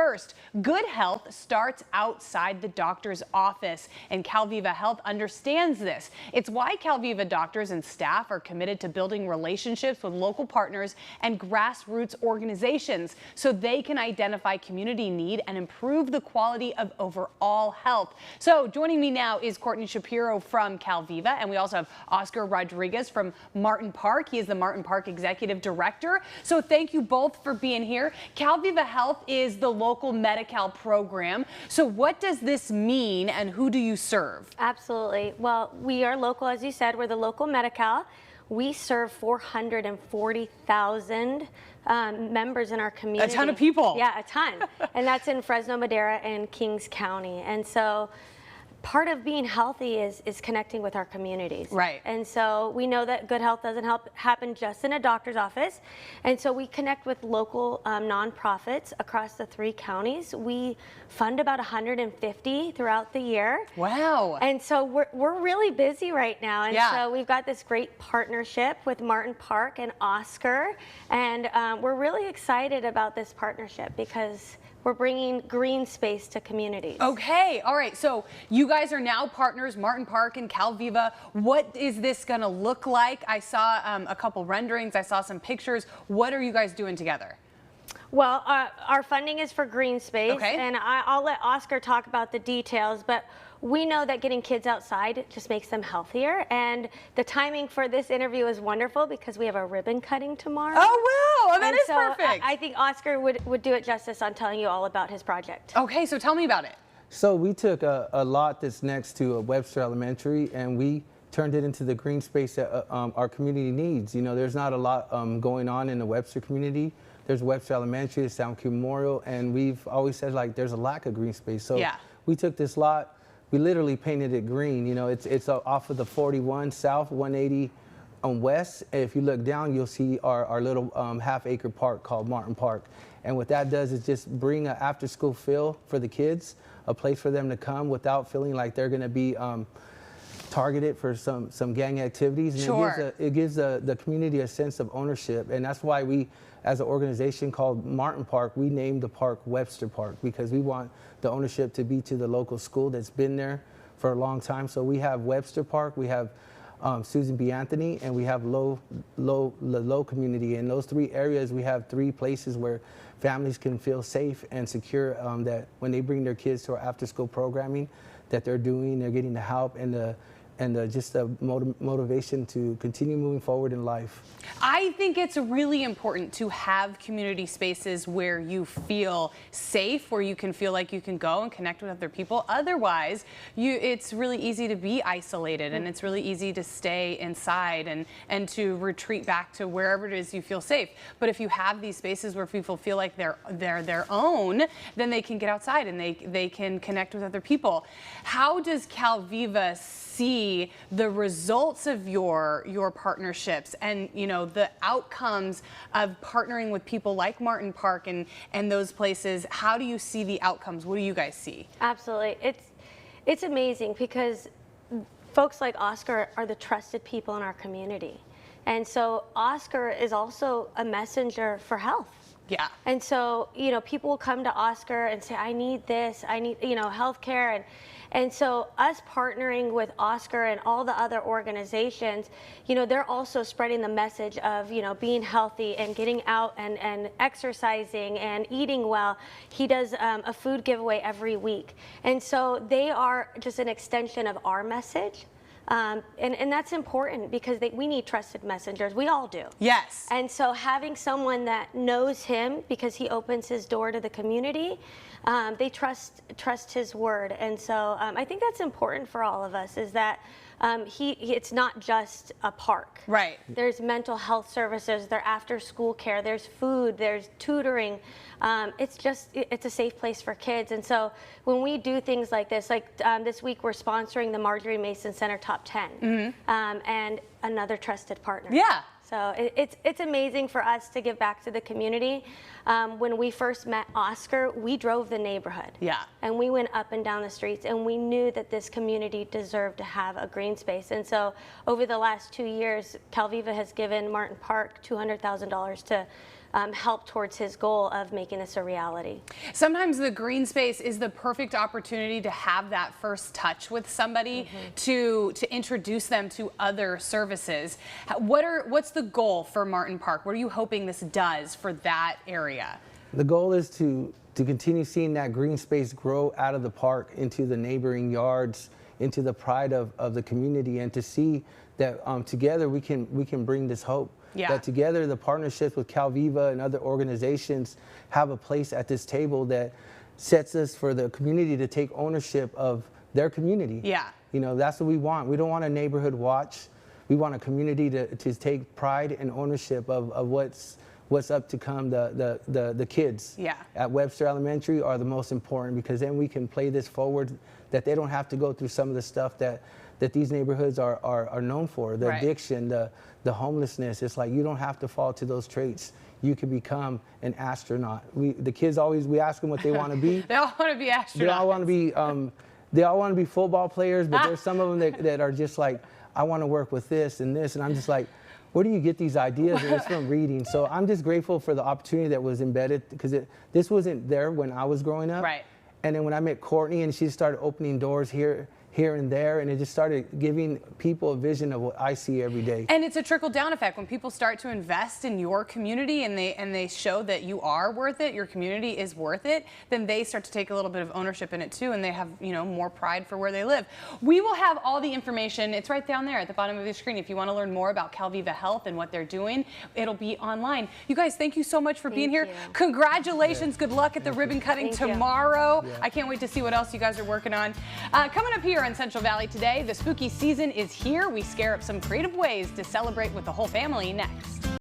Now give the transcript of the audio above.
first, good health starts outside the doctor's office, and CalViva Health understands this. It's why CalViva doctors and staff are committed to building relationships with local partners and grassroots organizations so they can identify community need and improve the quality of overall health. So joining me now is Courtney Shapiro from CalViva, and we also have Oscar Rodriguez from Martin Park. He is the Martin Park Executive Director. So thank you both for being here. CalViva Health is the local Medi-Cal program. So what does this mean and who do you serve? Absolutely. Well, we are local, as you said, we're the local Medi-Cal. We serve 440,000 members in our community. A ton of people. Yeah, a ton. And that's in Fresno, Madera, and Kings County. And so part of being healthy is connecting with our communities. Right. And so we know that good health doesn't happen just in a doctor's office. And so we connect with local nonprofits across the 3 counties. We fund about 150 throughout the year. Wow. And so we're really busy right now. And so we've got this great partnership with Martin Park and Oscar. And we're really excited about this partnership because we're bringing green space to communities. Okay, all right, so you guys are now partners, Martin Park and CalViva. What is this gonna look like? I saw a couple renderings, I saw some pictures. What are you guys doing together? Well, our funding is for green space, okay, and I'll let Oscar talk about the details, but we know that getting kids outside just makes them healthier, and the timing for this interview is wonderful because we have a ribbon cutting tomorrow. Oh, wow, that is so perfect. I think Oscar would do it justice on telling you all about his project. Okay, so tell me about it. So we took a lot that's next to Webster Elementary, and we turned it into the green space that our community needs. You know, there's not a lot going on in the Webster community. There's Webster Elementary, the Sound Q Memorial, and we've always said like there's a lack of green space. So we took this lot, we literally painted it green. You know, it's off of the 41 South, 180 West. If you look down, you'll see our little half-acre park called Martin Park. And what that does is just bring an after-school feel for the kids, a place for them to come without feeling like they're going to be targeted for some gang activities. And sure. It gives the community a sense of ownership, and that's why we, as an organization called Martin Park, we named the park Webster Park, because we want the ownership to be to the local school that's been there for a long time. So we have Webster Park, we have Susan B. Anthony, and we have the low community. In those 3 areas, we have 3 places where families can feel safe and secure, that when they bring their kids to our after-school programming that they're getting the help and just the motivation to continue moving forward in life. I think it's really important to have community spaces where you feel safe, where you can feel like you can go and connect with other people. Otherwise, it's really easy to be isolated, and it's really easy to stay inside and to retreat back to wherever it is you feel safe. But if you have these spaces where people feel like they're their own, then they can get outside and they can connect with other people. How does CalViva see the results of your partnerships and, you know, the outcomes of partnering with people like Martin Park and those places? How do you see the outcomes? What do you guys see? Absolutely. It's amazing because folks like Oscar are the trusted people in our community. And so Oscar is also a messenger for health. Yeah. And so, you know, people will come to Oscar and say, I need this, I need, you know, healthcare. And so us partnering with Oscar and all the other organizations, you know, they're also spreading the message of, you know, being healthy and getting out and exercising and eating well. He does a food giveaway every week. And so they are just an extension of our message. And that's important because we need trusted messengers. We all do. Yes. And so having someone that knows him because he opens his door to the community, they trust his word. And so I think that's important for all of us, is that it's not just a park. Right. There's mental health services, there's after school care, there's food, there's tutoring. It's a safe place for kids. And so when we do things like this this week we're sponsoring the Marjorie Mason Center Top 10 and another trusted partner. Yeah. So it's amazing for us to give back to the community. When we first met Oscar, we drove the neighborhood. Yeah. And we went up and down the streets, and we knew that this community deserved to have a green space. And so over the last 2 years, CalViva has given Martin Park $200,000 to help towards his goal of making this a reality. Sometimes the green space is the perfect opportunity to have that first touch with somebody, to introduce them to other services. What's the goal for Martin Park? What are you hoping this does for that area? The goal is to continue seeing that green space grow out of the park into the neighboring yards, into the pride of the community, and to see that together we can bring this hope. Yeah. That together the partnerships with CalViva and other organizations have a place at this table that sets us for the community to take ownership of their community. Yeah. You know, that's what we want. We don't want a neighborhood watch. We want a community to take pride and ownership of what's up to come. The kids at Webster Elementary are the most important, because then we can play this forward, that they don't have to go through some of the stuff that these neighborhoods are known for, the addiction, the homelessness. It's like, you don't have to fall to those traits. You can become an astronaut. The kids we ask them what they want to be. They all want to be astronauts. They all want to be they all want to be football players, but there's some of them that are just like, I want to work with this and this, and I'm just like, where do you get these ideas? And it's from reading. So I'm just grateful for the opportunity that was embedded, because this wasn't there when I was growing up. Right. And then when I met Courtney and she started opening doors here and there, and it just started giving people a vision of what I see every day. And it's a trickle-down effect. When people start to invest in your community and they show that you are worth it, your community is worth it, then they start to take a little bit of ownership in it too, and they have, you know, more pride for where they live. We will have all the information. It's right down there at the bottom of your screen. If you want to learn more about CalViva Health and what they're doing, it'll be online. You guys, thank you so much for being here. Congratulations. Good luck at the ribbon cutting tomorrow. I can't wait to see what else you guys are working on. Coming up here in Central Valley today, the spooky season is here. We scare up some creative ways to celebrate with the whole family next.